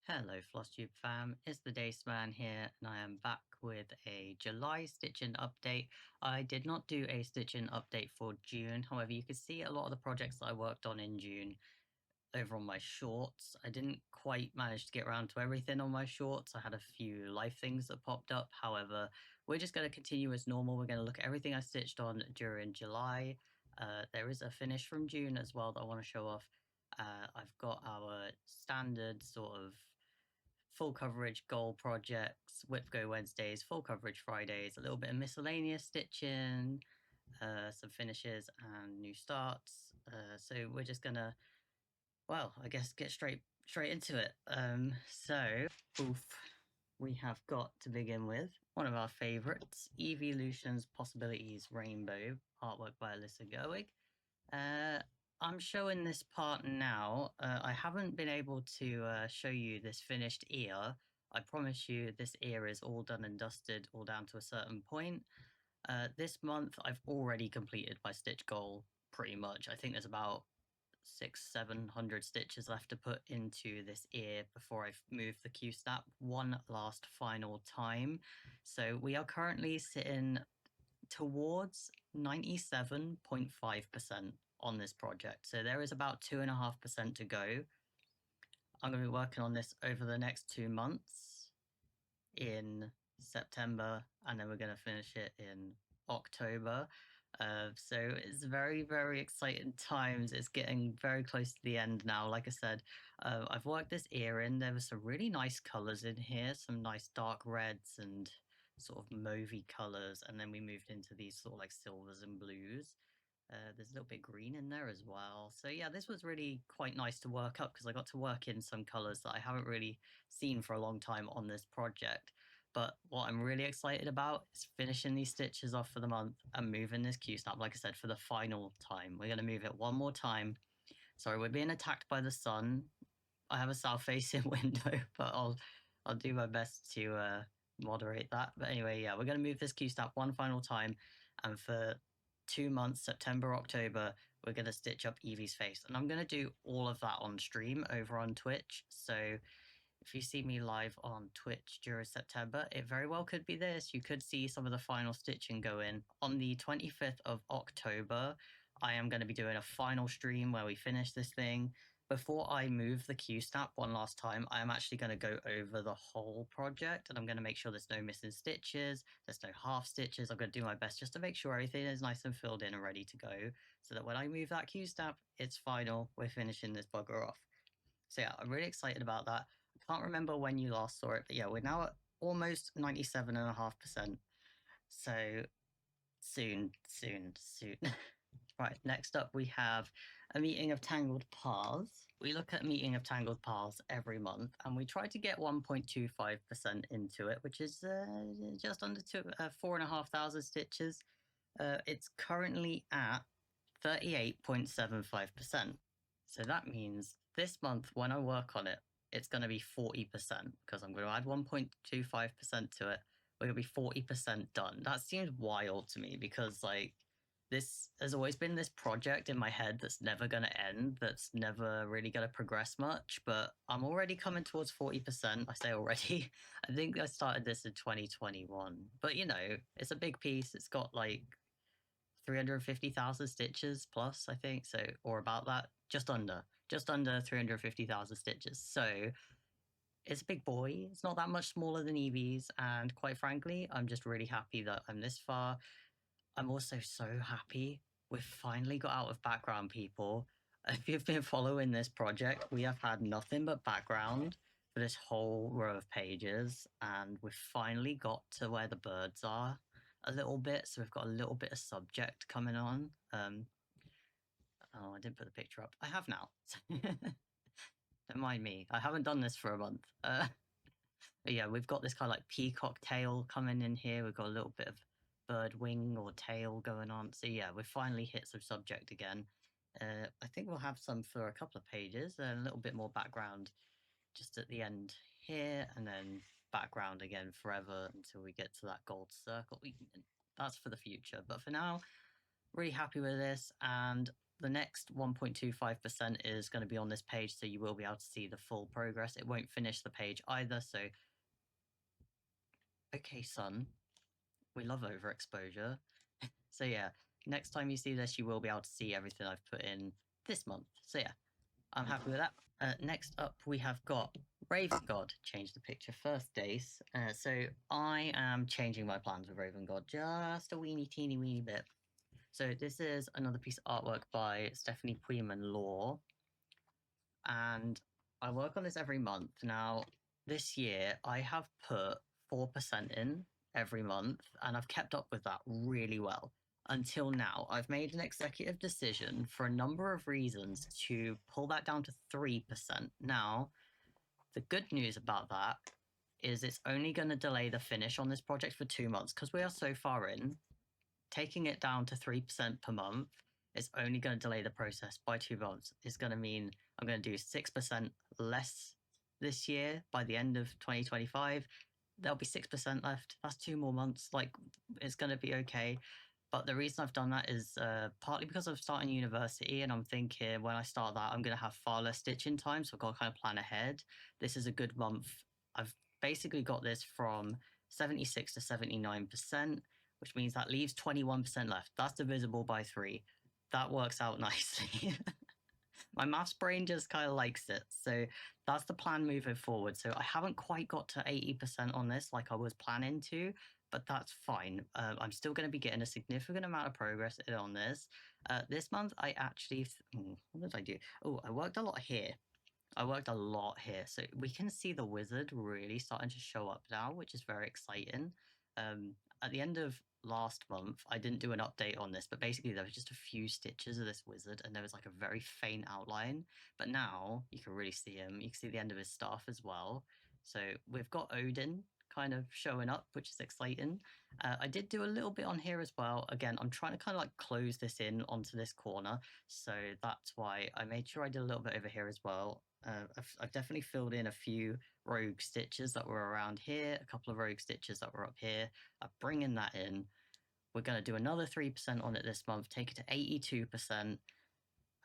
Hello Flosstube fam, it's the Daceman here and I am back with a July stitching update. I did not do a stitching update for June, however you can see a lot of the projects that I worked on in June over on my shorts. I didn't quite manage to get around to everything on my shorts. I had a few life things that popped up, however we're just going to continue as normal. We're going to look at everything I stitched on during July. There is a finish from June as well that I want to show off. I've got our standard sort of full coverage goal projects, Whip Go Wednesdays, full coverage Fridays, a little bit of miscellaneous stitching, some finishes and new starts. So we're just gonna, well, I guess get straight into it. We have got to begin with one of our favorites, Eeveelutions Possibilities Rainbow, artwork by Alyssa Gerwig. I'm showing this part now. I haven't been able to show you this finished ear. I promise you this ear is all done and dusted, all down to a certain point. This month, I've already completed my stitch goal, pretty much. I think there's about 600-700 stitches left to put into this ear before I move the Q-snap one last final time. So we are currently sitting towards 97.5% on this project. So there is about 2.5% to go. I'm going to be working on this over the next 2 months in September, and then we're going to finish it in October. So it's very, very exciting times. It's getting very close to the end now. Like I said, I've worked this ear in. There were some really nice colors in here, some nice dark reds and sort of mauvey colors, and then we moved into these sort of like silvers and blues. There's a little bit green in there as well. So yeah, this was really quite nice to work up because I got to work in some colors that I haven't really seen for a long time on this project. But what I'm really excited about is finishing these stitches off for the month and moving this Q-snap, like I said, for the final time. We're going to move it one more time. Sorry, we're being attacked by the sun. I have a south-facing window, but I'll do my best to moderate that. But anyway, yeah, we're going to move this Q-snap one final time, and for 2 months, September, October, we're going to stitch up Eevee's face. And I'm going to do all of that on stream over on Twitch. So if you see me live on Twitch during September, it very well could be this. You could see some of the final stitching go in. On the 25th of October, I am going to be doing a final stream where we finish this thing. Before I move the Q-snap one last time, I am actually going to go over the whole project, and I'm going to make sure there's no missing stitches, there's no half stitches. I'm going to do my best just to make sure everything is nice and filled in and ready to go, so that when I move that Q-snap, it's final. We're finishing this bugger off. So yeah, I'm really excited about that. I can't remember when you last saw it, but yeah, we're now at almost 97.5%. So soon. Right, next up we have a Meeting of Tangled Paths. We look at Meeting of Tangled Paths every month, and we try to get 1.25% into it, which is just under 4,500 stitches. It's currently at 38.75%. So that means this month, when I work on it, it's going to be 40% because I'm going to add 1.25% to it. We're going to be 40% done. That seems wild to me because, like, this has always been this project in my head that's never going to end, that's never really going to progress much, but I'm already coming towards 40%. I say already. I think I started this in 2021, but you know, it's a big piece. It's got like 350,000 stitches plus, I think, so, or about that, just under 350,000 stitches. So it's a big boy. It's not that much smaller than Eevee's, and quite frankly, I'm just really happy that I'm this far. I'm also so happy we've finally got out of background, people. If you've been following this project, we have had nothing but background for this whole row of pages, and we've finally got to where the birds are a little bit, so we've got a little bit of subject coming on. Oh, I didn't put the picture up. I have now. Don't mind me. I haven't done this for a month. But yeah, we've got this kind of like peacock tail coming in here. We've got a little bit of bird wing or tail going on. So yeah, we've finally hit some subject again. I think we'll have some for a couple of pages, a little bit more background just at the end here, and then background again forever until we get to that gold circle. That's for the future, but for now, really happy with this, and the next 1.25% is going to be on this page, so you will be able to see the full progress. It won't finish the page either, so okay, son, we love overexposure. So yeah, next time you see this, you will be able to see everything I've put in this month. So yeah, I'm happy with that. Next up, we have got Raven God. Change the picture first, Dace. So I am changing my plans with Raven God just a teeny weeny bit. So this is another piece of artwork by Stephanie Puiman Law, and I work on this every month. Now, this year I have put 4% in every month, and I've kept up with that really well. Until now, I've made an executive decision for a number of reasons to pull that down to 3%. Now, the good news about that is it's only going to delay the finish on this project for 2 months because we are so far in. Taking it down to 3% per month is only going to delay the process by 2 months. It's going to mean I'm going to do 6% less this year. By the end of 2025, there'll be 6% left. That's 2 more months. Like, it's going to be okay. But the reason I've done that is partly because I'm starting university, and I'm thinking when I start that, I'm going to have far less stitching time. So I've got to kind of plan ahead. This is a good month. I've basically got this from 76 to 79%, which means that leaves 21% left. That's divisible by 3. That works out nicely. My maths brain just kind of likes it. So that's the plan moving forward. So I haven't quite got to 80% on this like I was planning to, but that's fine. I'm still going to be getting a significant amount of progress on this. This month, I actually, what did I do? Oh, I worked a lot here. So we can see the wizard really starting to show up now, which is very exciting. At the end of last month, I didn't do an update on this, but basically there was just a few stitches of this wizard, and there was like a very faint outline. But now you can really see him. You can see the end of his staff as well. So we've got Odin kind of showing up, which is exciting. I did do a little bit on here as well. Again, I'm trying to kind of like close this in onto this corner, so that's why I made sure I did a little bit over here as well. I've definitely filled in a few rogue stitches that were around here, a couple of rogue stitches that were up here. I'm bringing that in. We're going to do another 3% on it this month, take it to 82%, and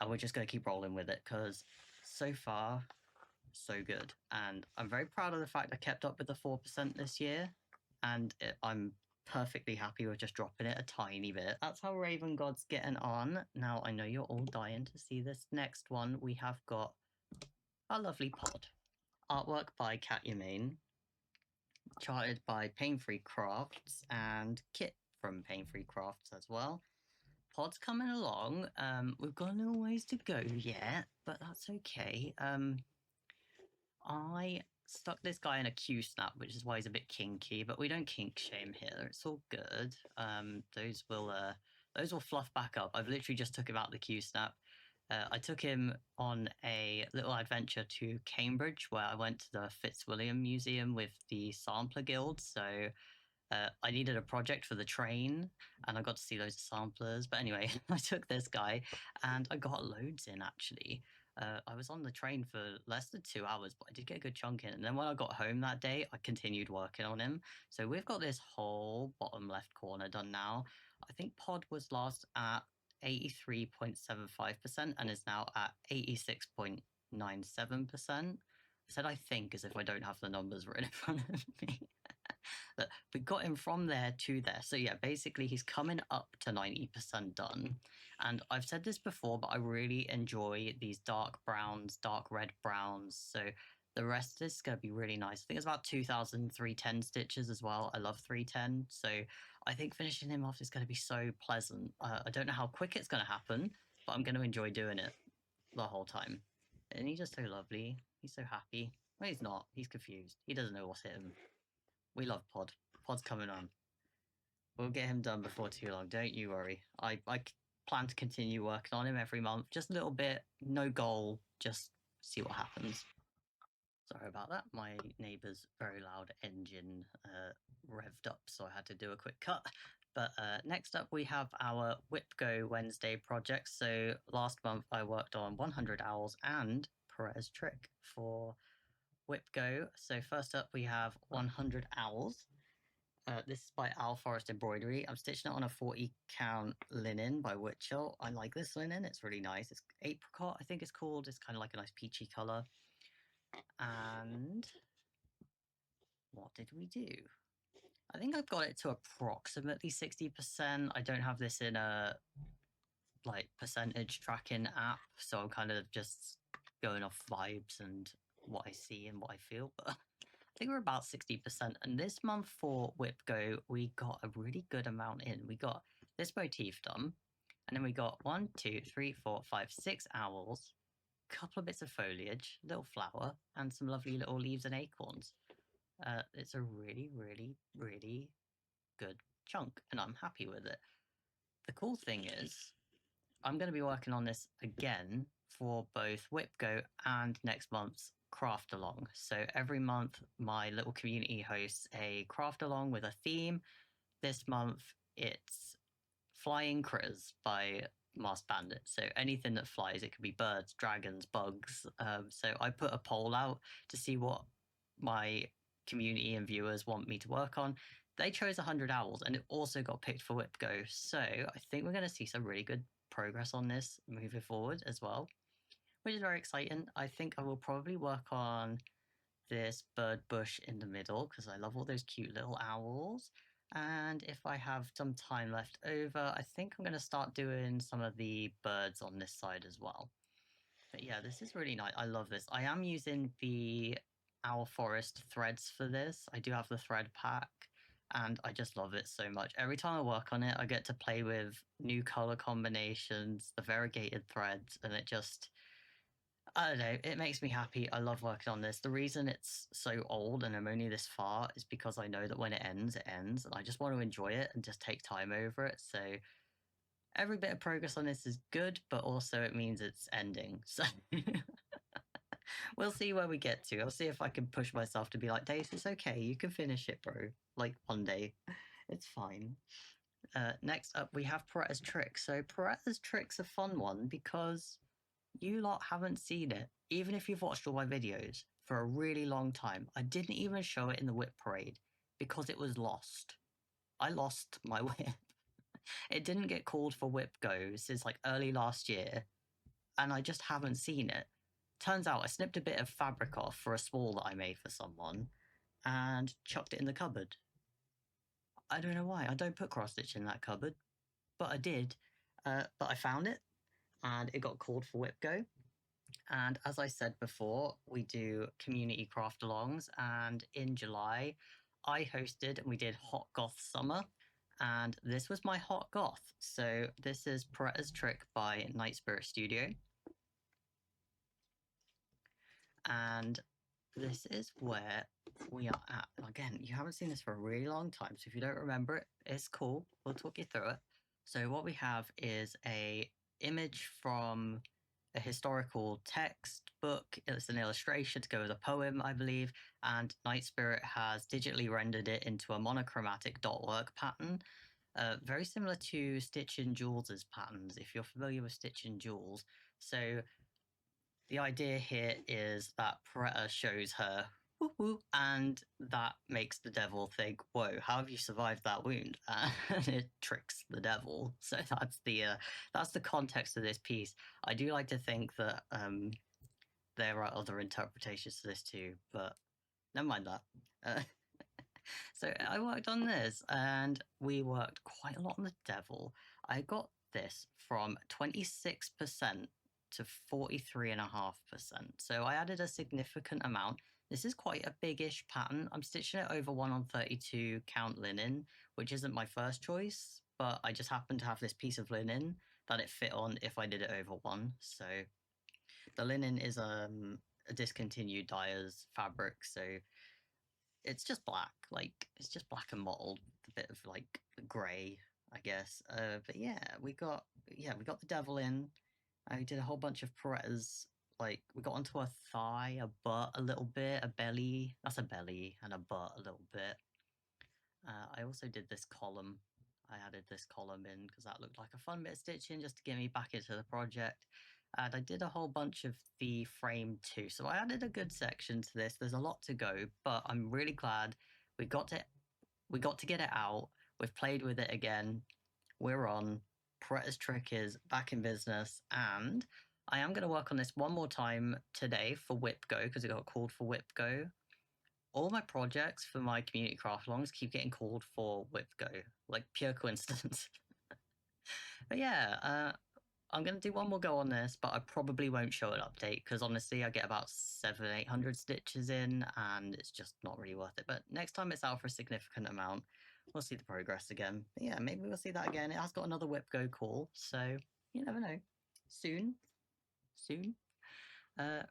we're just going to keep rolling with it because so far, so good. And I'm very proud of the fact I kept up with the 4% this year, and I'm perfectly happy with just dropping it a tiny bit. That's how Raven God's getting on. Now, I know you're all dying to see this next one. We have got a lovely pod. Artwork by Kat Yamain, charted by Pain-Free Crafts, and Kit from Pain-Free Crafts as well. Pod's coming along. We've got a little ways to go yet, but that's okay. I stuck this guy in a Q-snap, which is why he's a bit kinky, but we don't kink shame here. It's all good. Those will fluff back up. I've literally just took him out the Q-snap. I took him on a little adventure to Cambridge, where I went to the Fitzwilliam Museum with the Sampler Guild. So I needed a project for the train, and I got to see loads of samplers. But anyway, I took this guy, and I got loads in, actually. I was on the train for less than 2 hours, but I did get a good chunk in. And then when I got home that day, I continued working on him. So we've got this whole bottom left corner done now. I think Pod was last at 83.75% and is now at 86.97%. I said I think as if I don't have the numbers written in front of me. But we got him from there to there. So yeah, basically he's coming up to 90% done. And I've said this before, but I really enjoy these dark browns, dark red browns. So the rest of this is going to be really nice. I think it's about 2,310 stitches as well. I love 310. So I think finishing him off is going to be so pleasant. I don't know how quick it's going to happen, but I'm going to enjoy doing it the whole time. And he's just so lovely. He's so happy. Well, he's not. He's confused. He doesn't know what's hit him. We love Pod. Pod's coming on. We'll get him done before too long. Don't you worry. I plan to continue working on him every month. Just a little bit. No goal. Just see what happens. Sorry about that. My neighbour's very loud engine revved up, so I had to do a quick cut. But next up, we have our Whip Go Wednesday project. So last month, I worked on 100 Owls and Perez Trick for Whip Go. So first up, we have 100 Owls. This is by Owl Forest Embroidery. I'm stitching it on a 40 count linen by Witchell. I like this linen. It's really nice. It's apricot, I think it's called. It's kind of like a nice peachy color. And what did we do? I think I've got it to approximately 60%. I don't have this in a like percentage tracking app, so I'm kind of just going off vibes and what I see and what I feel. But I think we're about 60%. And this month for Whip Go, we got a really good amount in. We got this motif done, and then we got 1, 2, 3, 4, 5, 6 owls, a couple of bits of foliage, little flower, and some lovely little leaves and acorns. It's a really, really, really good chunk, and I'm happy with it. The cool thing is, I'm going to be working on this again for both Whip Go and next month's craft along. So every month, my little community hosts a craft along with a theme. This month, it's Flying Critters by Masked Bandit. So anything that flies, it could be birds, dragons, bugs. So I put a poll out to see what my community and viewers want me to work on. They chose 100 owls, and it also got picked for Whip Go. So I think we're going to see some really good progress on this moving forward as well, which is very exciting. I think I will probably work on this bird bush in the middle because I love all those cute little owls. And if I have some time left over, I think I'm going to start doing some of the birds on this side as well. But yeah, this is really nice. I love this. I am using the Owl Forest threads for this. I do have the thread pack, and I just love it so much. Every time I work on it, I get to play with new color combinations, the variegated threads, and it just, I don't know, it makes me happy. I love working on this. The reason it's so old and I'm only this far is because I know that when it ends, and I just want to enjoy it and just take time over it. So every bit of progress on this is good, but also it means it's ending. So we'll see where we get to. I'll see if I can push myself to be like, Dave, it's okay. You can finish it, bro. Like one day. It's fine. Next up, we have Peretta's Trick. So Peretta's Trick's a fun one because you lot haven't seen it. Even if you've watched all my videos for a really long time, I didn't even show it in the whip parade because it was lost. I lost my whip. It didn't get called for whip go since like early last year, and I just haven't seen it. Turns out I snipped a bit of fabric off for a small that I made for someone and chucked it in the cupboard. I don't know why. I don't put cross stitch in that cupboard, but I did. But I found it and it got called for whip go. And as I said before, we do community craft alongs. And in July, I hosted and we did Hot Goth Summer. And this was my Hot Goth. So this is Peretta's Trick by Night Spirit Studio. And this is where we are at. Again, you haven't seen this for a really long time. So if you don't remember it, it's cool. We'll talk you through it. So what we have is a image from a historical textbook. It's an illustration to go with a poem, I believe, and Night Spirit has digitally rendered it into a monochromatic dot work pattern, very similar to Stitch and Jules' patterns, if you're familiar with Stitch and Jules. So the idea here is that Peretta shows her woo woo, and that makes the devil think, "Whoa, how have you survived that wound?" And it tricks the devil. So that's the context of this piece. I do like to think that there are other interpretations to this too, but never mind that. Uh, so I worked on this, and we worked quite a lot on the devil. I got this from 26% to 43.5%. So I added a significant amount. This is quite a big-ish pattern. I'm stitching it over 1 on 32 count linen, which isn't my first choice, but I just happened to have this piece of linen that it fit on if I did it over 1. So the linen is a discontinued dyer's fabric, so it's just black. Like, it's just black and mottled, a bit of like grey, I guess. But yeah, we got the devil in. I did a whole bunch of Peretta's. Like, we got onto a thigh, a butt a little bit, a belly. That's a belly, and a butt a little bit. I also did this column. I added this column in because that looked like a fun bit of stitching just to get me back into the project. And I did a whole bunch of the frame too. So I added a good section to this. There's a lot to go, but I'm really glad we got to we got to get it out. We've played with it again. We're on. Pettas trick is back in business, and I am going to work on this one more time today for Whip Go because it got called for Whip Go. All my projects for my community craft alongs keep getting called for Whip Go, like pure coincidence. But yeah, I'm going to do one more go on this, but I probably won't show an update because honestly, I get about 700-800 stitches in and it's just not really worth it. But next time it's out for a significant amount, we'll see the progress again. But yeah, maybe we'll see that again. It has got another Whip Go call, so you never know. Soon.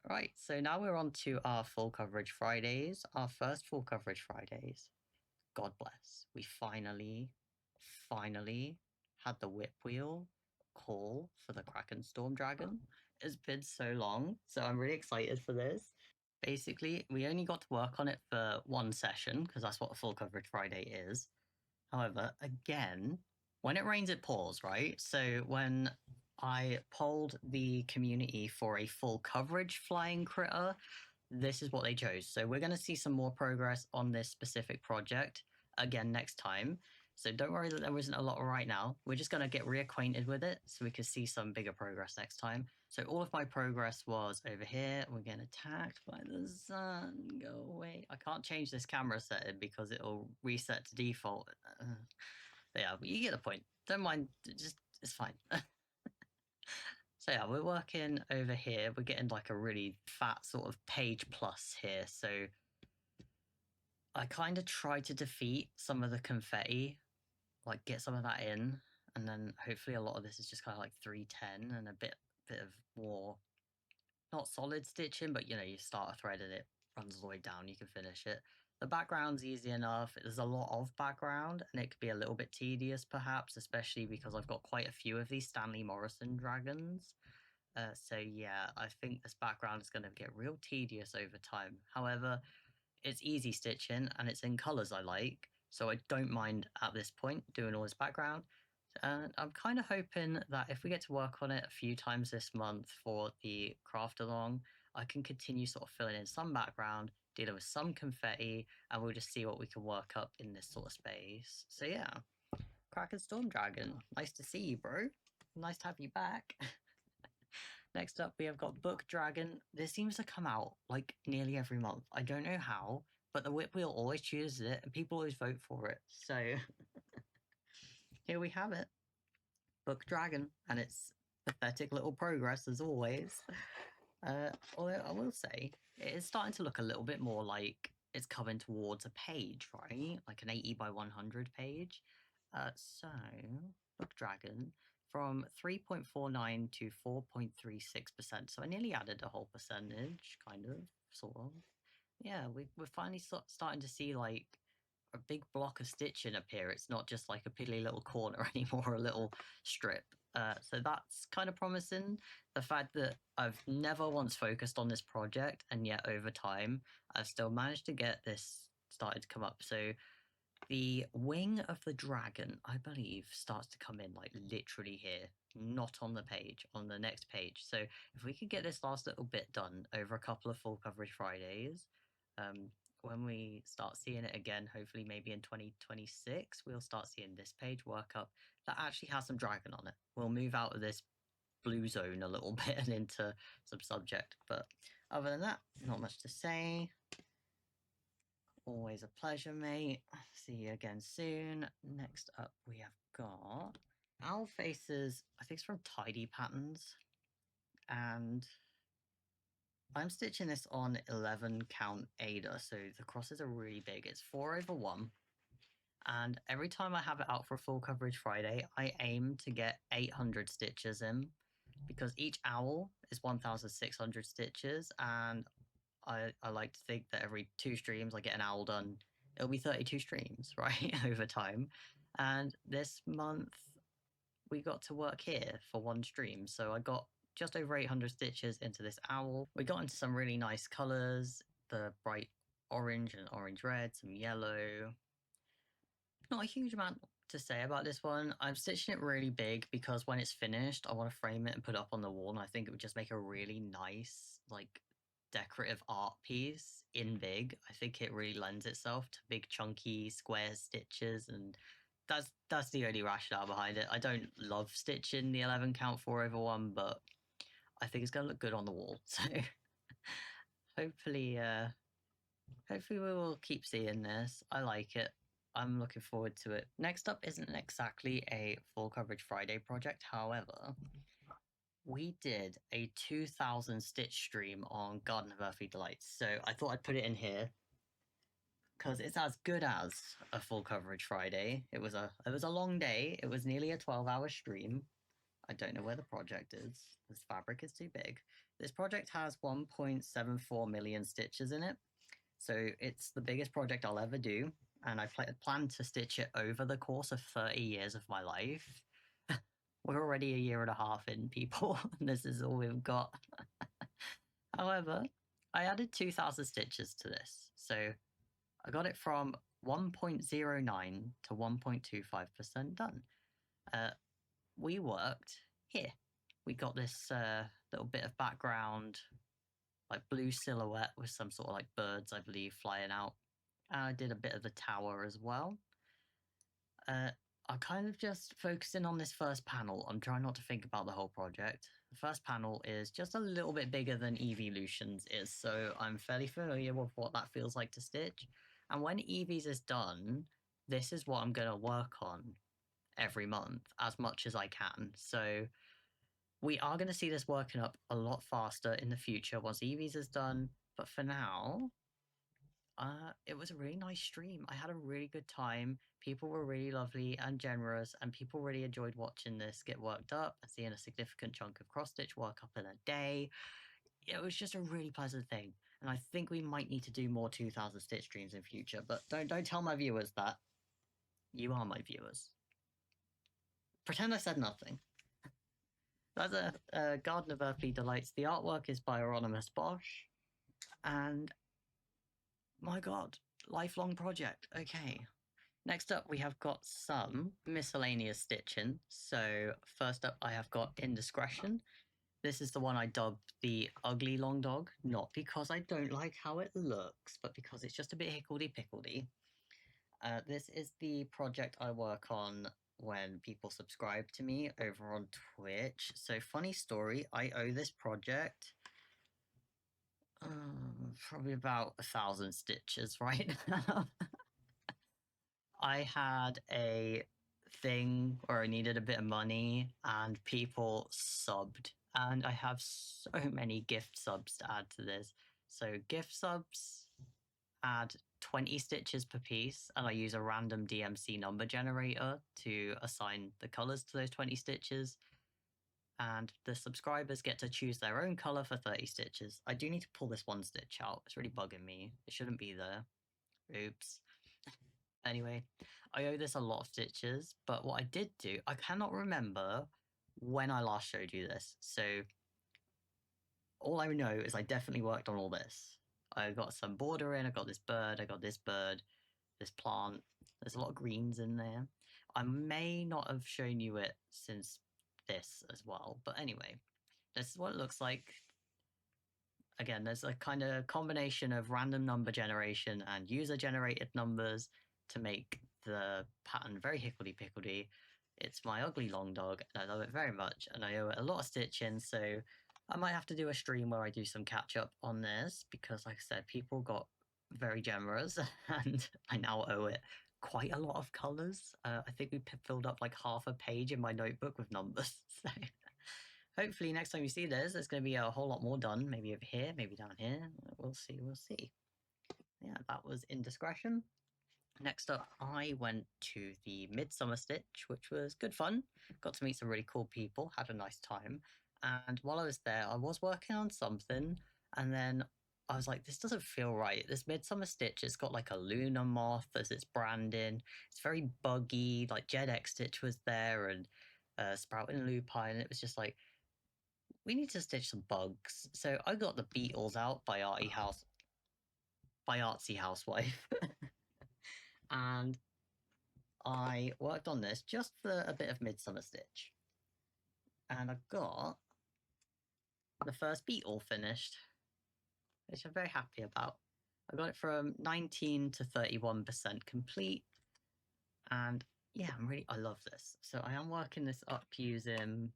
Right, so now we're on to our full coverage Fridays, our first full coverage Fridays. God bless. We finally had the whip wheel call for the Kraken Storm Dragon. It's been so long, so I'm really excited for this. Basically, we only got to work on it for one session because that's what a full coverage Friday is. However, again, when it rains, it pours, right? So when I polled the community for a full coverage flying critter, this is what they chose. So we're going to see some more progress on this specific project again next time. So don't worry that there isn't a lot right now. We're just going to get reacquainted with it so we can see some bigger progress next time. So all of my progress was over here. We're getting attacked by the sun. Go away. I can't change this camera setting because it'll reset to default. Yeah, but you get the point. Don't mind. Just it's fine. So yeah, we're working over here. We're getting like a really fat sort of page plus here. So I kind of try to defeat some of the confetti, like get some of that in, and then hopefully a lot of this is just kind of like 310 and a bit of more, not solid stitching, but you know, you start a thread and it runs all the way down. You can finish it. The background's easy enough. There's a lot of background, and it could be a little bit tedious, perhaps, especially because I've got quite a few of these Stanley Morrison dragons. So yeah, I think this background is going to get real tedious over time. However, it's easy stitching and it's in colors I like, so I don't mind at this point doing all this background. And I'm kind of hoping that if we get to work on it a few times this month for the craft along, I can continue sort of filling in some background, dealing with some confetti, and we'll just see what we can work up in this sort of space. So yeah, Kraken Storm Dragon, nice to see you, bro. Nice to have you back. Next up, we have got Book Dragon. This seems to come out like nearly every month. I don't know how, but the Whip Wheel always chooses it and people always vote for it. So here we have it. Book Dragon, and it's pathetic little progress as always. Although I will say, it is starting to look a little bit more like it's coming towards a page, right? Like an 80 by 100 page. So, Book Dragon from 3.49 to 4.36%. So I nearly added a whole percentage, kind of, sort of. Yeah, we're finally starting to see like a big block of stitching appear. It's not just like a piddly little corner anymore, a little strip. So that's kind of promising. The fact that I've never once focused on this project, and yet over time, I've still managed to get this started to come up. So the wing of the dragon, I believe, starts to come in like literally here, not on the page, on the next page. So if we could get this last little bit done over a couple of full coverage Fridays, when we start seeing it again, hopefully maybe in 2026, we'll start seeing this page work up that actually has some dragon on it. We'll move out of this blue zone a little bit and into some subject. But other than that, not much to say. Always a pleasure, mate. See you again soon. Next up, we have got Owl Faces. I think it's from Tidy Patterns. And I'm stitching this on 11 count Ada, so the crosses are really big. It's 4/1. And every time I have it out for a full coverage Friday, I aim to get 800 stitches in because each owl is 1,600 stitches, and I like to think that every 2 streams I get an owl done. It'll be 32 streams, right, over time. And this month we got to work here for 1 stream, so I got just over 800 stitches into this owl. We got into some really nice colors, the bright orange and orange red, some yellow. Not a huge amount to say about this one. I'm stitching it really big because when it's finished, I want to frame it and put it up on the wall, and I think it would just make a really nice, like, decorative art piece in big. I think it really lends itself to big chunky square stitches, and that's the only rationale behind it. I don't love stitching the 11 count 4/1, but I think it's gonna look good on the wall. So hopefully we will keep seeing this. I like it. I'm looking forward to it. Next up isn't exactly a full coverage Friday project, however, we did a 2000 stitch stream on Garden of Earthly Delights, so I thought I'd put it in here because it's as good as a full coverage Friday. It was a long day. It was nearly a 12-hour stream. I don't know where the project is. This fabric is too big. This project has 1.74 million stitches in it, so it's the biggest project I'll ever do, and I plan to stitch it over the course of 30 years of my life. We're already a year and a half in, people, and this is all we've got. However, I added 2000 stitches to this, so I got it from 1.09 to 1.25% done. We worked here. We got this little bit of background, like blue silhouette with some sort of like birds, I believe, flying out. I did a bit of the tower as well. I'm kind of just focusing on this first panel. I'm trying not to think about the whole project. The first panel is just a little bit bigger than Eeveelutions is, so I'm fairly familiar with what that feels like to stitch. And when Eevee's is done, this is what I'm going to work on every month as much as I can. So we are going to see this working up a lot faster in the future once Eevee's is done. But for now, it was a really nice stream. I had a really good time. People were really lovely and generous, and people really enjoyed watching this get worked up and seeing a significant chunk of cross stitch work up in a day. It was just a really pleasant thing, and I think we might need to do more 2000 stitch streams in future. But don't tell my viewers that. You are my viewers. Pretend I said nothing. That's a Garden of Earthly Delights. The artwork is by Anonymous Bosch, and my god, lifelong project. Okay. Next up, we have got some miscellaneous stitching. So first up, I have got Indiscretion. This is the one I dubbed the ugly long dog, not because I don't like how it looks, but because it's just a bit hickledy-pickledy. This is the project I work on when people subscribe to me over on Twitch. So funny story, I owe this project probably about 1,000 stitches right now. I had a thing where I needed a bit of money and people subbed, and I have so many gift subs to add to this. So gift subs add 20 stitches per piece, and I use a random DMC number generator to assign the colors to those 20 stitches. And the subscribers get to choose their own color for 30 stitches. I do need to pull this one stitch out. It's really bugging me. It shouldn't be there. Oops. Anyway, I owe this a lot of stitches, but what I did do, I cannot remember when I last showed you this. So all I know is I definitely worked on all this. I got some border in, I got this bird, this plant. There's a lot of greens in there. I may not have shown you it since this as well, but anyway, this is what it looks like. Again, there's a kind of combination of random number generation and user generated numbers to make the pattern very hickledy-pickledy. It's my ugly long dog, and I love it very much, and I owe it a lot of stitching, so I might have to do a stream where I do some catch-up on this, because like I said, people got very generous, and I now owe it quite a lot of colours. I think we filled up like half a page in my notebook with numbers, so hopefully next time you see this, there's going to be a whole lot more done, maybe over here, maybe down here. We'll see. Yeah, that was Indiscretion. Next up, I went to the Midsummer Stitch, which was good fun. Got to meet some really cool people, had a nice time. And while I was there, I was working on something, and then I was like, this doesn't feel right. This Midsummer Stitch, it's got like a lunar moth as its branding. It's very buggy, like Jed X Stitch was there, and Sprouting Lupine, and it was just like, we need to stitch some bugs. So I got the Beatles out by Artsy Housewife. And I worked on this just for a bit of Midsummer Stitch. And I got the first Beetle finished. which I'm very happy about. I got it from 19 to 31% complete, and yeah, I love this. So I am working this up using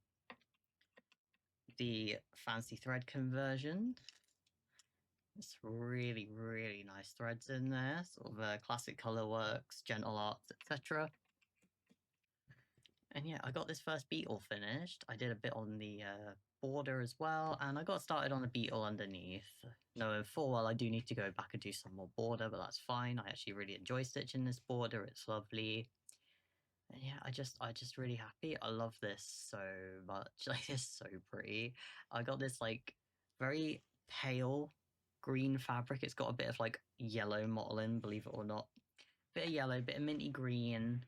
the fancy thread conversion. It's really, really nice threads in there, sort of classic color works, gentle arts, etc. And yeah, I got this first beetle finished. I did a bit on the border as well, and I got started on the beetle underneath. Knowing full well I do need to go back and do some more border, but that's fine. I actually really enjoy stitching this border. It's lovely. And yeah, I just really happy. I love this so much. Like, it's so pretty. I got this like very pale green fabric. It's got a bit of like yellow mottling, believe it or not. Bit of yellow, bit of minty green.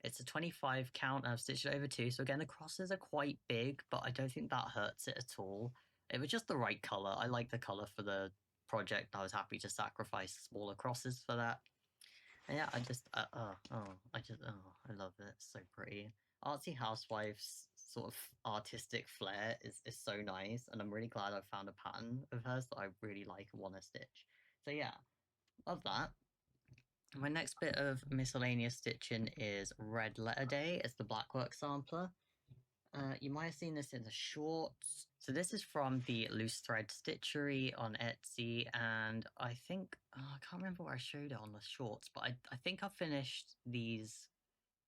It's a 25 count and I've stitched it over 2. So again, the crosses are quite big, but I don't think that hurts it at all. It was just the right color. I like the color for the project. I was happy to sacrifice smaller crosses for that. And yeah, I love it. It's so pretty. Artsy Housewife's sort of artistic flair is so nice, and I'm really glad I found a pattern of hers that I really like and want to stitch. So yeah, love that. My next bit of miscellaneous stitching is Red Letter Day. It's the Blackwork sampler. You might have seen this in the shorts. So this is from the Loose Thread Stitchery on Etsy, and I think I can't remember where I showed it on the shorts, but I think I finished these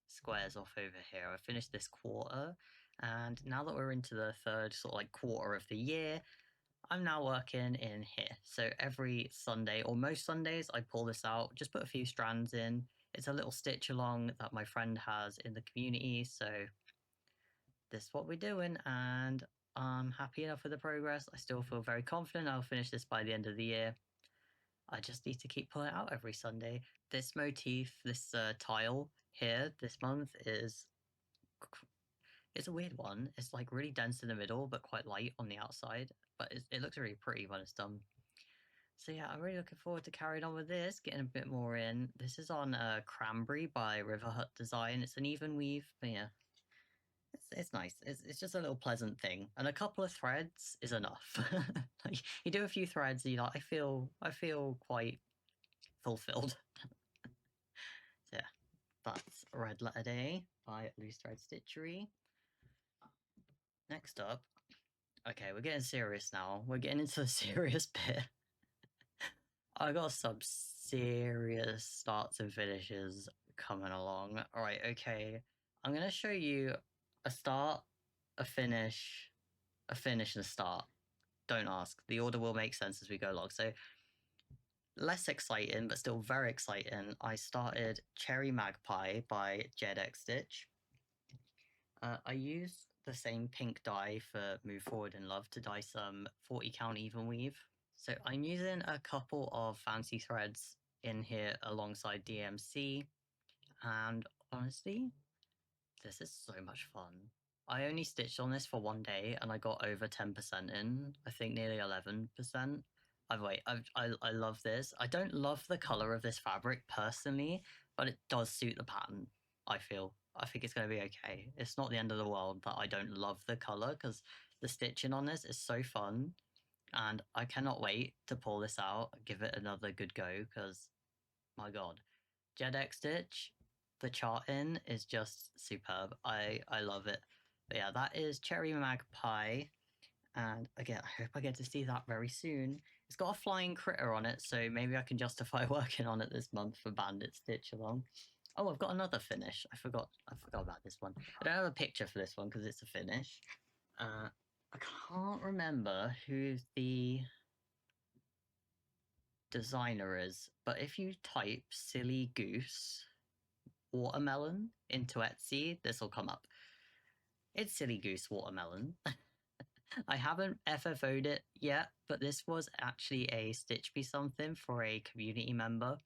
squares off over here. I finished this quarter, and now that we're into the third sort of like quarter of the year, I'm now working in here. So every Sunday, or most Sundays, I pull this out, just put a few strands in. It's a little stitch along that my friend has in the community, so this is what we're doing, and I'm happy enough with the progress. I still feel very confident I'll finish this by the end of the year. I just need to keep pulling it out every Sunday. This motif, this tile here this month it's a weird one. It's like really dense in the middle, but quite light on the outside. But it looks really pretty when it's done. So yeah, I'm really looking forward to carrying on with this, getting a bit more in. This is on Cranberry by River Hut Design. It's an even weave, but yeah, it's nice. It's just a little pleasant thing, and a couple of threads is enough. Like, you do a few threads, and you're like, I feel quite fulfilled. So yeah, that's Red Letter Day by Loose Thread Stitchery. Next up, okay, we're getting serious now. We're getting into the serious bit. I got some serious starts and finishes coming along. All right, okay. I'm gonna show you a start, a finish, and a start. Don't ask. The order will make sense as we go along. So less exciting, but still very exciting. I started Cherry Magpie by JedX Stitch. I used the same pink dye for Move Forward in Love to dye some 40 count even weave. So I'm using a couple of fancy threads in here alongside DMC, and honestly, this is so much fun. I only stitched on this for 1 day and I got over 10% in, I think nearly 11%. I love this. I don't love the color of this fabric personally, but it does suit the pattern, I feel. I think it's going to be okay. It's not the end of the world that I don't love the color, because the stitching on this is so fun, and I cannot wait to pull this out and give it another good go, because my god, JedX Stitch, the charting is just superb. I love it. But yeah, that is Cherry Magpie, and again, I hope I get to see that very soon. It's got a flying critter on it, so maybe I can justify working on it this month for Bandit Stitch along. Oh, I've got another finish. I forgot about this one. I don't have a picture for this one because it's a finish. I can't remember who the designer is, but if you type Silly Goose Watermelon into Etsy, this will come up. It's Silly Goose Watermelon. I haven't FFO'd it yet, but this was actually a Stitch Be Something for a community member.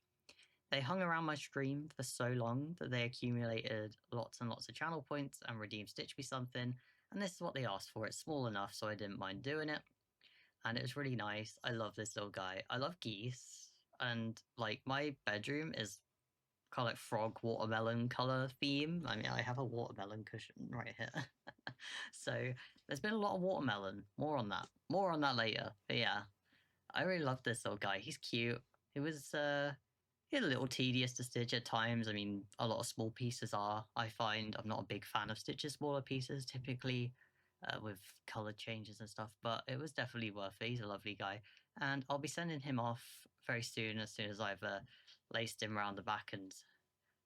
They hung around my stream for so long that they accumulated lots and lots of channel points and redeemed Stitch Be Something, and this is what they asked for. It's small enough, so I didn't mind doing it, and it was really nice. I love this little guy. I love geese, and like my bedroom is kind of like frog watermelon color theme. I mean, I have a watermelon cushion right here. So there's been a lot of watermelon. More on that later. But yeah, I really love this little guy. He's cute. It was he had a little tedious to stitch at times. I mean, a lot of small pieces are. I find I'm not a big fan of stitching smaller pieces typically, with color changes and stuff. But it was definitely worth it. He's a lovely guy, and I'll be sending him off very soon. As soon as I've laced him around the back and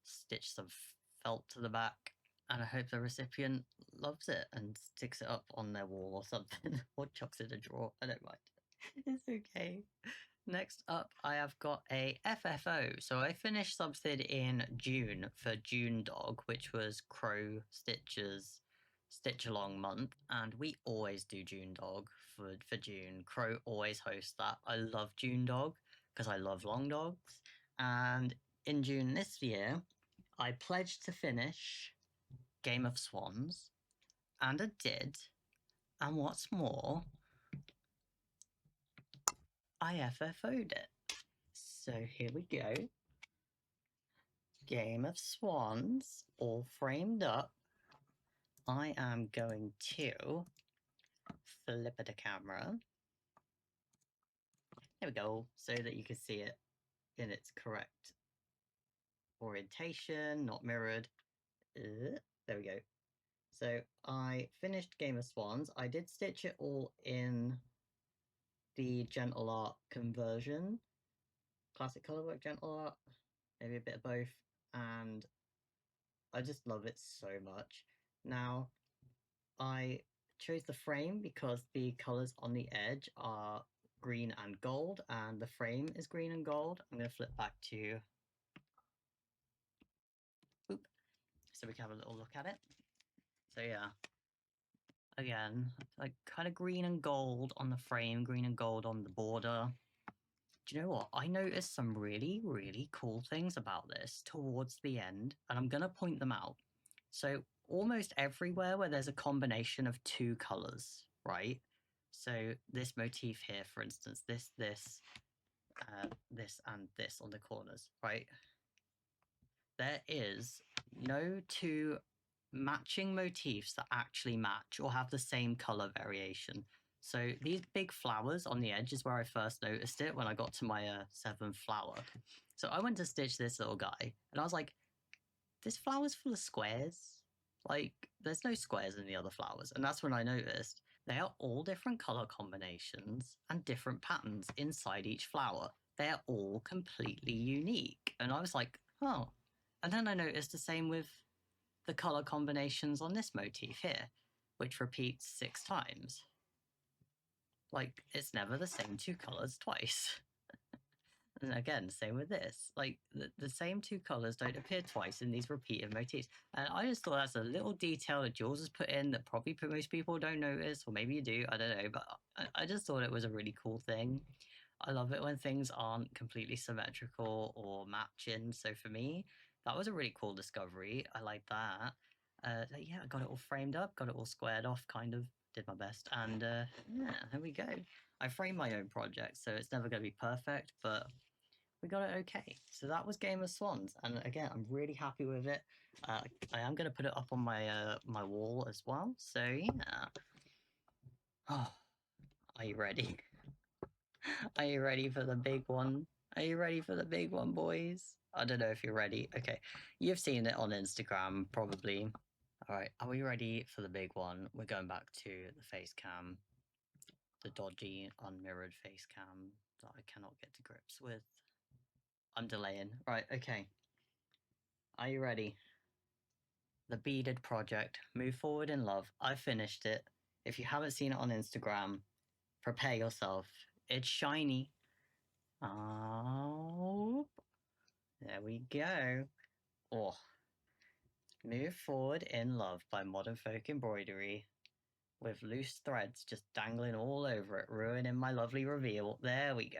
stitched some felt to the back. And I hope the recipient loves it and sticks it up on their wall or something, or chucks it in a drawer. I don't mind. It's okay. Next up, I have got a FFO. So I finished something in June for June Dog, which was Crow Stitcher's Stitch Along month, and we always do June Dog for June. Crow always hosts that. I love June Dog because I love long dogs. And in June this year, I pledged to finish Game of Swans, and I did. And what's more, I FFO'd it. So here we go. Game of Swans, all framed up. I am going to flip the camera. There we go, so that you can see it in its correct orientation, not mirrored. There we go. So I finished Game of Swans. I did stitch it all in the Gentle Art conversion. Classic Colorwork Gentle Art, maybe a bit of both. And I just love it so much. Now, I chose the frame because the colors on the edge are green and gold, and the frame is green and gold. I'm going to flip back to Oop, so we can have a little look at it. So yeah, again, like kind of green and gold on the frame, green and gold on the border. Do you know what? I noticed some really, really cool things about this towards the end, and I'm going to point them out. So almost everywhere where there's a combination of two colors, right? So this motif here, for instance, this, and this on the corners, right? There is no two matching motifs that actually match or have the same color variation. So these big flowers on the edge is where I first noticed it when I got to my seventh flower. So I went to stitch this little guy, and I was like, this flower's full of squares. Like, there's no squares in the other flowers. And that's when I noticed they are all different color combinations and different patterns inside each flower. They're all completely unique. And I was like, oh. And then I noticed the same with the color combinations on this motif here, which repeats 6 times. Like, it's never the same two colors twice. And again, same with this. Like, the same two colors don't appear twice in these repeated motifs. And I just thought that's a little detail that Jules has put in that probably most people don't notice, or maybe you do, I don't know. But I just thought it was a really cool thing. I love it when things aren't completely symmetrical or matching. So for me, that was a really cool discovery. I like that. Yeah, I got it all framed up, got it all squared off, kind of did my best. And yeah, there we go. I frame my own project, so it's never going to be perfect, but we got it okay. So that was Game of Swans, and again, I'm really happy with it. I am going to put it up on my my wall as well. So yeah. Oh, are you ready? Are you ready for the big one? Are you ready for the big one, boys? I don't know if you're ready. Okay, you've seen it on Instagram probably. All right, are we ready for the big one? We're going back to the face cam, the dodgy, unmirrored face cam that I cannot get to grips with. I'm delaying. Right, okay. Are you ready? The Beaded project, Move Forward in Love. I finished it. If you haven't seen it on Instagram, prepare yourself. It's shiny. Oh, there we go. Oh, Move Forward in Love by Modern Folk Embroidery, with loose threads just dangling all over it, ruining my lovely reveal. There we go.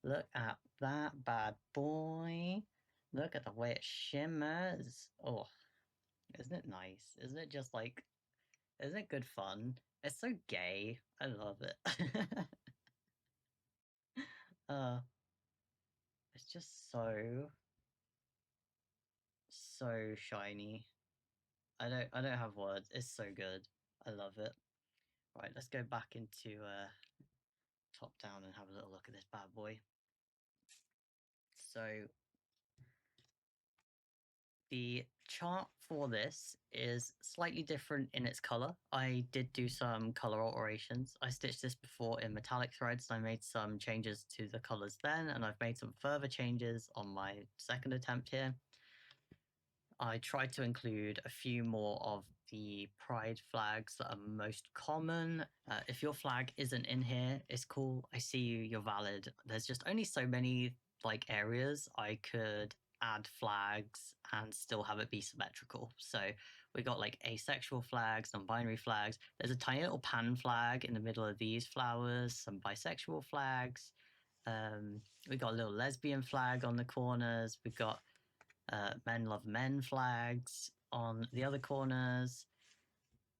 Look at that bad boy. Look at the way it shimmers. Oh, isn't it nice? Isn't it just like, isn't it good fun? It's so gay. I love it. uh, it's just so shiny. I don't have words. It's so good. I love it. Right, let's go back into top down and have a little look at this bad boy. So the chart for this is slightly different in its color. I did do some color alterations. I stitched this before in metallic threads. I made some changes to the colors then, and I've made some further changes on my second attempt here. I tried to include a few more of the pride flags that are most common. If your flag isn't in here, it's cool. I see you, you're valid. There's just only so many like areas I could add flags and still have it be symmetrical. So we got like asexual flags, non-binary flags. There's a tiny little pan flag in the middle of these flowers, some bisexual flags. We got a little lesbian flag on the corners. We've got men love men flags on the other corners.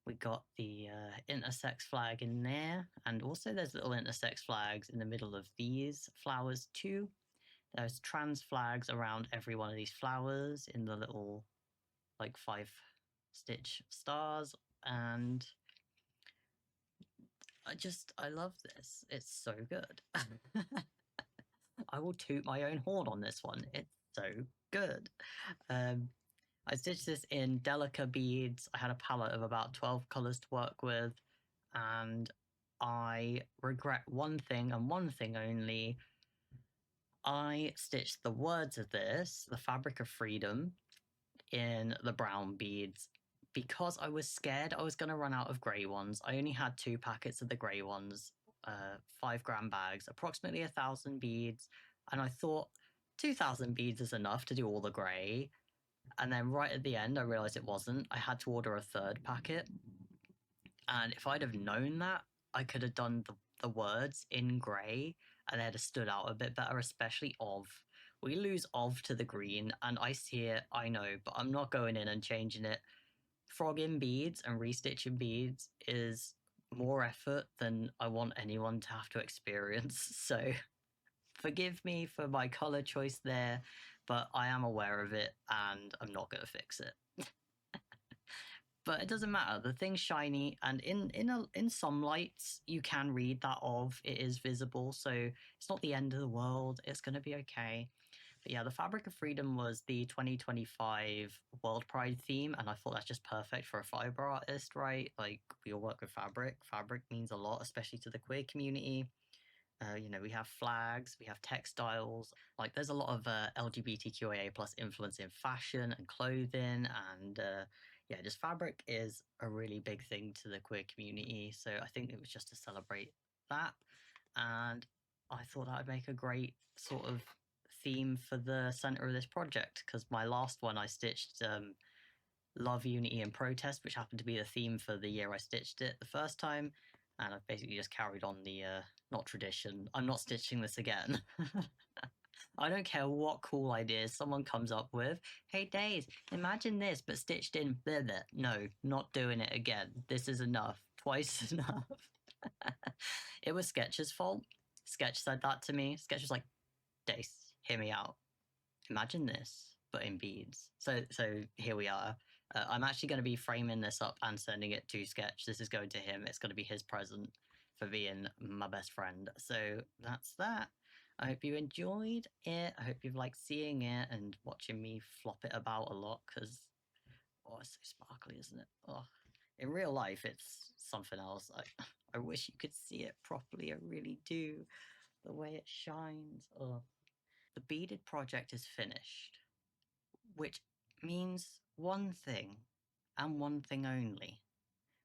We got the intersex flag in there, and also there's little intersex flags in the middle of these flowers too. There's trans flags around every one of these flowers in the little like 5-stitch stars, and I love this. It's so good. I will toot my own horn on this one. It's so good. I stitched this in Delica beads. I had a palette of about 12 colors to work with, and I regret one thing and one thing only. I stitched the words of this, the fabric of freedom, in the brown beads because I was scared I was going to run out of grey ones. I only had 2 packets of the grey ones, 5-gram bags, approximately 1,000 beads, and I thought 2,000 beads is enough to do all the grey. And then right at the end, I realized it wasn't. I had to order a 3rd packet. And if I'd have known that, I could have done the words in grey and they'd have stood out a bit better, especially of. We lose of to the green, and I see it, I know, but I'm not going in and changing it. Frogging beads and restitching beads is more effort than I want anyone to have to experience. So forgive me for my color choice there, but I am aware of it and I'm not going to fix it. But it doesn't matter. The thing's shiny, and in some lights you can read that of. It is visible, so it's not the end of the world. It's going to be okay. But yeah, the Fabric of Freedom was the 2025 World Pride theme, and I thought that's just perfect for a fiber artist, right? Like, we all work with fabric. Fabric means a lot, especially to the queer community. We have flags, we have textiles. Like, there's a lot of LGBTQIA plus influence in fashion and clothing, and yeah, just fabric is a really big thing to the queer community. So I think it was just to celebrate that, and I thought that would make a great sort of theme for the center of this project, because my last one I stitched love, unity, and protest, which happened to be the theme for the year I stitched it the first time. And I've basically just carried on the not tradition. I'm not stitching this again. I don't care what cool ideas someone comes up with. Hey, Days, imagine this, but stitched in. Blah, blah. No, not doing it again. This is enough. Twice enough. It was Sketch's fault. Sketch said that to me. Sketch was like, Dace, hear me out. Imagine this, but in beads. So here we are. I'm actually going to be framing this up and sending it to Sketch. This is going to him. It's going to be his present for being my best friend. So that's that. I hope you enjoyed it. I hope you've liked seeing it and watching me flop it about a lot, because it's so sparkly, isn't it? Oh, in real life, it's something else. I wish you could see it properly. I really do. The way it shines. Oh. The beaded project is finished, which means one thing and one thing only.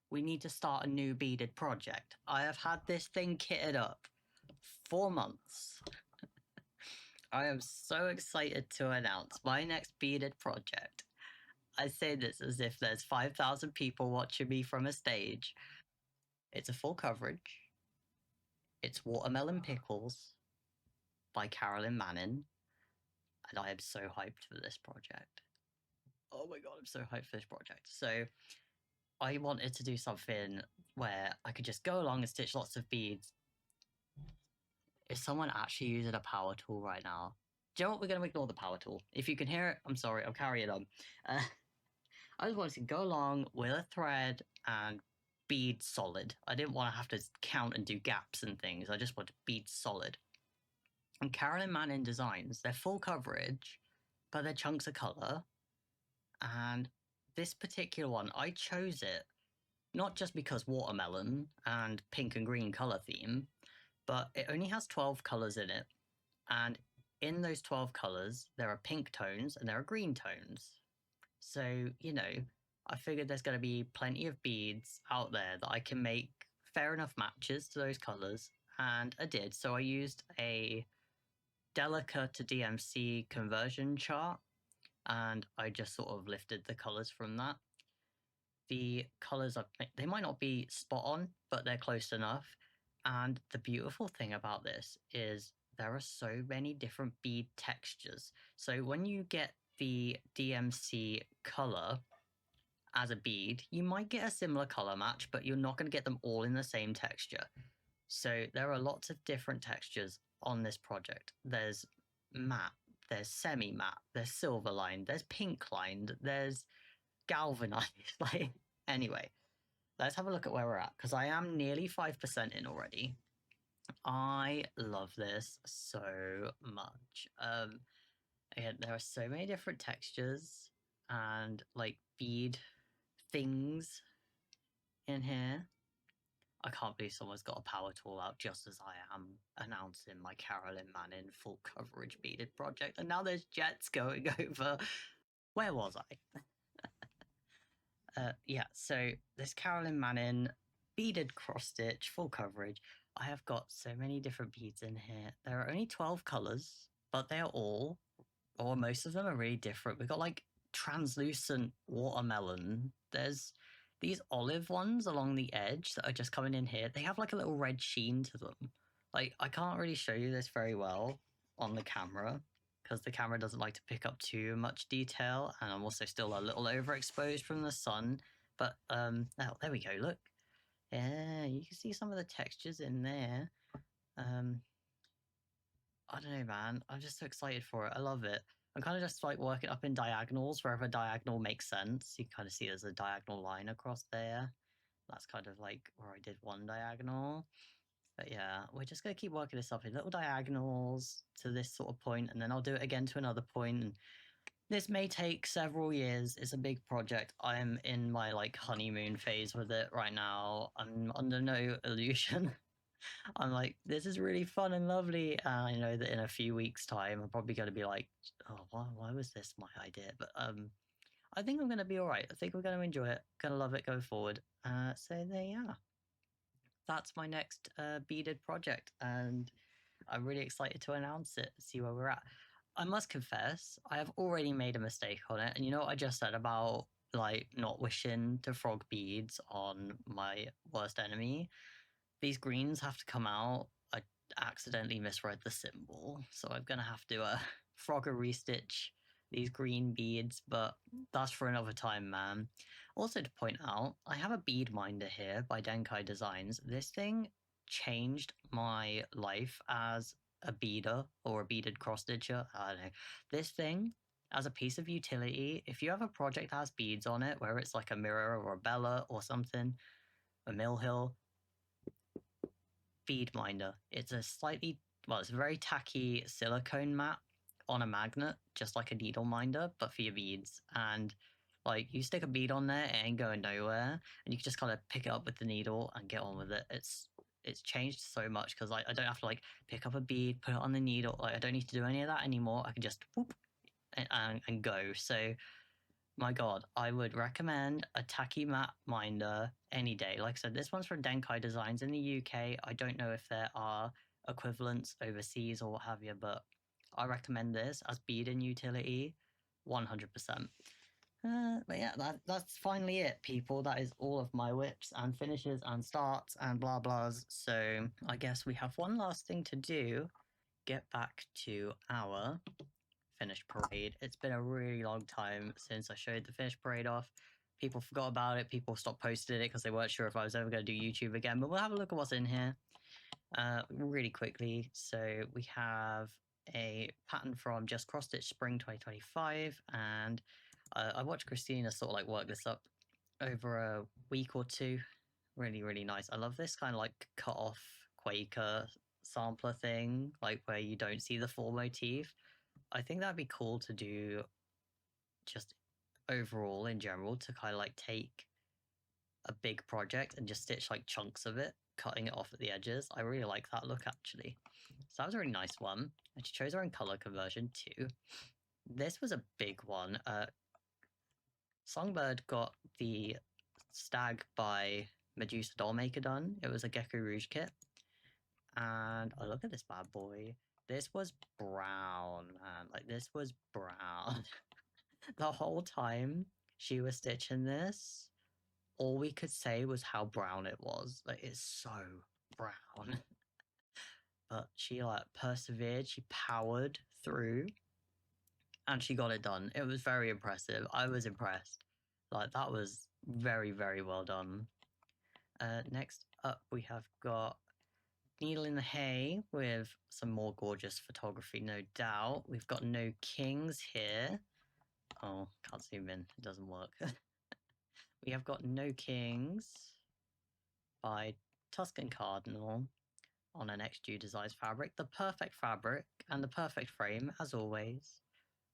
We need to start a new beaded project. I have had this thing kitted up 4 months. I am so excited to announce my next beaded project. I say this as if there's 5,000 people watching me from a stage. It's a full coverage. It's Watermelon Pickles by Carolyn Manning, and I am so hyped for this project. Oh my god, I'm so hyped for this project. So I wanted to do something where I could just go along and stitch lots of beads. Is someone actually using a power tool right now? Do you know what? We're going to ignore the power tool. If you can hear it, I'm sorry, I'm carrying on. I just wanted to go along with a thread and bead solid. I didn't want to have to count and do gaps and things. I just wanted bead solid. And Carolyn Manning designs, they're full coverage, but they're chunks of color. And this particular one, I chose it not just because watermelon and pink and green color theme, but it only has 12 colors in it. And in those 12 colors, there are pink tones and there are green tones. So, you know, I figured there's going to be plenty of beads out there that I can make fair enough matches to those colors. And I did. So I used a Delica to DMC conversion chart, and I just sort of lifted the colors from that. The colors they might not be spot on, but they're close enough. And the beautiful thing about this is there are so many different bead textures. So when you get the DMC color as a bead, you might get a similar color match, but you're not going to get them all in the same texture. So there are lots of different textures on this project. There's matte, there's semi-matte, there's silver lined, there's pink lined, there's galvanized. Like, anyway, let's have a look at where we're at, because I am nearly 5% in already. I love this so much. Again, there are so many different textures and like bead things in here. I can't believe someone's got a power tool out just as I am announcing my Carolyn Manning full coverage beaded project. And now there's jets going over. Where was I? Yeah, so this Carolyn Manning beaded cross stitch full coverage. I have got so many different beads in here. There are only 12 colors, but they are all, or most of them are really different. We've got like translucent watermelon. There's these olive ones along the edge that are just coming in here. They have like a little red sheen to them. Like, I can't really show you this very well on the camera because the camera doesn't like to pick up too much detail, and I'm also still a little overexposed from the sun. But oh, there we go. Look, yeah, you can see some of the textures in there. I don't know, man. I'm just so excited for it. I love it. I'm kind of just like working up in diagonals wherever diagonal makes sense. You kind of see there's a diagonal line across there. That's kind of like where I did one diagonal. But yeah, we're just going to keep working this up in little diagonals to this sort of point, and then I'll do it again to another point. And this may take several years. It's a big project. I'm in my like honeymoon phase with it right now. I'm under no illusion. I'm like, this is really fun and lovely. And I know that in a few weeks' time, I'm probably going to be like, oh, why was this my idea? But I think I'm going to be all right. I think we're going to enjoy it. Going to love it going forward. So there you are. That's my next beaded project, and I'm really excited to announce it, see where we're at. I must confess, I have already made a mistake on it. And you know what I just said about like not wishing to frog beads on my worst enemy? These greens have to come out. I accidentally misread the symbol, so I'm gonna have to frog a restitch these green beads, but that's for another time, man. Also to point out, I have a bead minder here by Denkai Designs. This thing changed my life as a beader or a beaded cross stitcher. I don't know. This thing, as a piece of utility, if you have a project that has beads on it, where it's like a mirror or a Bella or something, a Mill Hill, bead minder. It's a slightly, well, it's a very tacky silicone mat on a magnet, just like a needle minder, but for your beads. And like, you stick a bead on there, it ain't going nowhere, and you can just kind of pick it up with the needle and get on with it. It's changed so much because I don't have to like pick up a bead, put it on the needle. Like, I don't need to do any of that anymore. I can just whoop and go. So my God, I would recommend a tacky mat minder any day. Like I said, this one's from Denkai Designs in the UK. I don't know if there are equivalents overseas or what have you, but I recommend this as beading utility 100%. But yeah, that's finally it, people. That is all of my whips and finishes and starts and blah blahs. So I guess we have one last thing to do. Get back to our finished parade. It's been a really long time since I showed the finished parade off. People forgot about it. People stopped posting it because they weren't sure if I was ever going to do YouTube again. But we'll have a look at what's in here really quickly. So we have a pattern from Just Cross Stitch Spring 2025, and I watched Christina sort of like work this up over a week or two Really, really nice. I love this kind of like cut off Quaker sampler thing, like where you don't see the full motif. I think that'd be cool to do just overall in general, to kind of like take a big project and just stitch like chunks of it, cutting it off at the edges. I really like that look actually. So that was a really nice one. And she chose her own color conversion too. This was a big one. Songbird got the Stag by Medusa Dollmaker done. It was a Gecko Rouge kit. And oh, look at this bad boy. This was brown, man. Like, this was brown. The whole time she was stitching this, all we could say was how brown it was. Like, it's so brown. But she, like, persevered. She powered through. And she got it done. It was very impressive. I was impressed. Like, that was very, very well done. Next up, we have got Needle in the Hay with some more gorgeous photography, no doubt. We've got No Kings here. Oh, can't zoom in. It doesn't work. We have got No Kings by Tuscan Cardinal on an XG Designs fabric. The perfect fabric and the perfect frame, as always.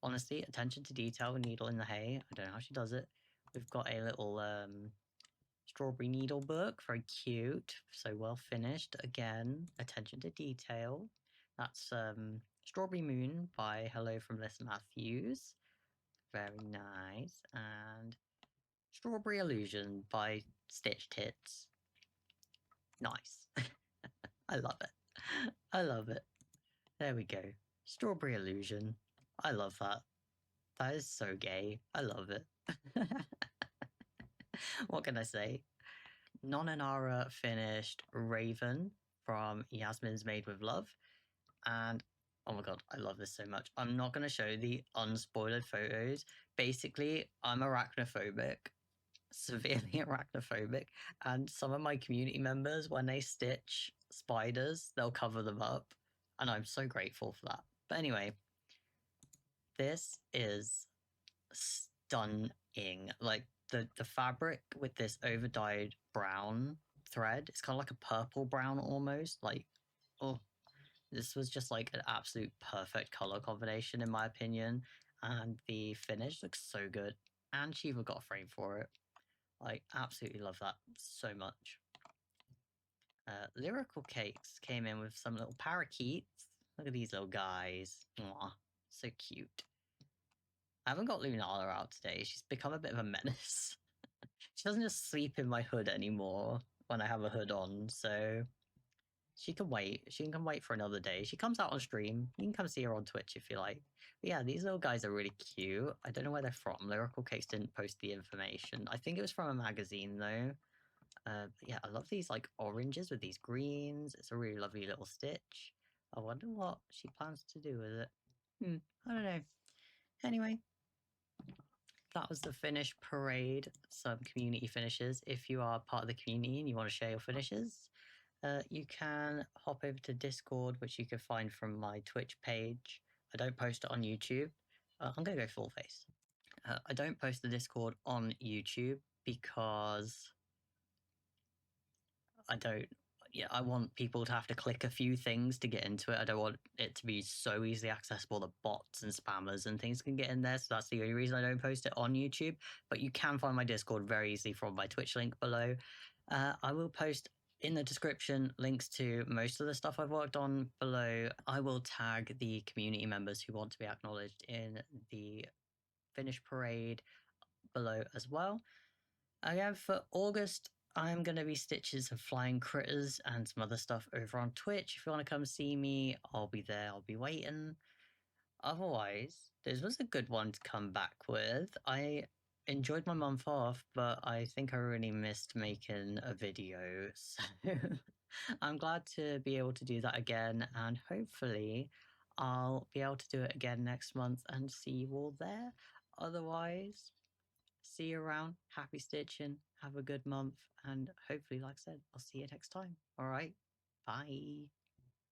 Honestly, attention to detail with Needle in the Hay. I don't know how she does it. We've got a little strawberry needle book, very cute, so well finished. Again, attention to detail. That's Strawberry Moon by Hello from Les Matthews. Very nice. And Strawberry Illusion by Stitch Tits. Nice. I love it. I love it. There we go. Strawberry Illusion. I love that. That is so gay. I love it. What can I say? Nonanara finished Raven from Yasmin's Made with Love. And oh my god, I love this so much. I'm not going to show the unspoiled photos. Basically, I'm arachnophobic, severely arachnophobic. And some of my community members, when they stitch spiders, they'll cover them up. And I'm so grateful for that. But anyway, this is stunning. Like, the fabric with this over dyed brown thread, it's kind of like a purple brown almost. Like, oh, this was just like an absolute perfect color combination in my opinion. And the finish looks so good. And she even got a frame for it. Like, absolutely love that so much. Lyrical Cakes came in with some little parakeets. Look at these little guys. Mwah, so cute. I haven't got Lunala out today. She's become a bit of a menace. She doesn't just sleep in my hood anymore when I have a hood on, so she can wait. She can wait for another day. She comes out on stream. You can come see her on Twitch if you like. But yeah, these little guys are really cute. I don't know where they're from. Lyrical Cakes didn't post the information. I think it was from a magazine though. Yeah, I love these like oranges with these greens. It's a really lovely little stitch. I wonder what she plans to do with it. I don't know. Anyway, that was the finish parade. Some community finishes. If you are part of the community and you want to share your finishes, you can hop over to Discord, which you can find from my Twitch page. I don't post it on YouTube. I'm going to go full face. I don't post the Discord on YouTube because I want people to have to click a few things to get into it. I don't want it to be so easily accessible that bots and spammers and things can get in there. So that's the only reason I don't post it on YouTube. But you can find my Discord very easily from my Twitch link below. I will post in the description links to most of the stuff I've worked on below. I will tag the community members who want to be acknowledged in the finish parade below as well. Again, for August, I'm going to be stitches of flying critters and some other stuff over on Twitch. If you want to come see me, I'll be there. I'll be waiting. Otherwise, this was a good one to come back with. I enjoyed my month off, but I think I really missed making a video. So I'm glad to be able to do that again. And hopefully I'll be able to do it again next month and see you all there. Otherwise, see you around. Happy stitching. Have a good month. And hopefully, like I said, I'll see you next time. All right. Bye.